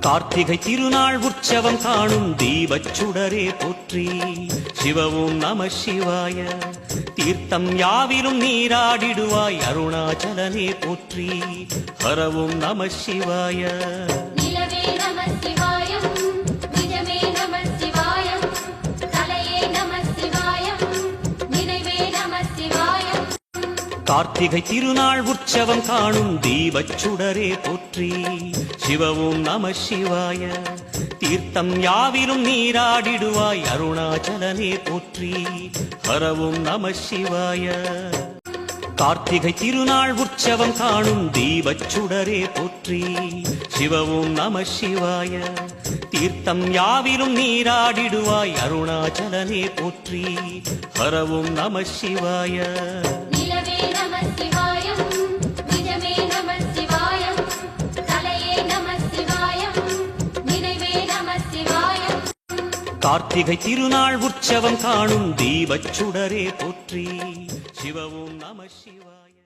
கார்த்திகை திருநாள் உற்சவம் காணும் தீபச் சுடரே போற்றி. சிவவும் நம சிவாய. தீர்த்தம் யாவிலும் நீராடிடுவாய் அருணாச்சலனே போற்றி. ஹரவும் நம சிவாய. நிலவே நம சிவாயம், நிஜமே நம சிவாயம், கலையே நம சிவாயம், நினைவே நம சிவாயம். கார்த்திகை திருநாள் உற்சவம் காணும் தீபச் சுடரே போற்றி. சிவவும் நம சிவாய. தீர்த்தம் யாவிலும் நீராடிடுவாய் அருணாச்சலனே போற்றி. ஹரவும் நம சிவாய. கார்த்திகை திருநாள் உற்சவம் காணும் தீபச் சுடரே போற்றி. சிவவும் நம சிவாய. தீர்த்தம் யாவிலும் நீராடிடுவாய் அருணாச்சலனே போற்றி. ஹரவும் நம சிவாய. நிலவே நம சிவாயம், நிஜமே நம சிவாயம், கலையே நம சிவாயம், நினைவே நம சிவாயம். கார்த்திகை திருநாள் உற்சவம் காணும் தீபச் சுடரே போற்றி. சிவவும் நம சிவாய.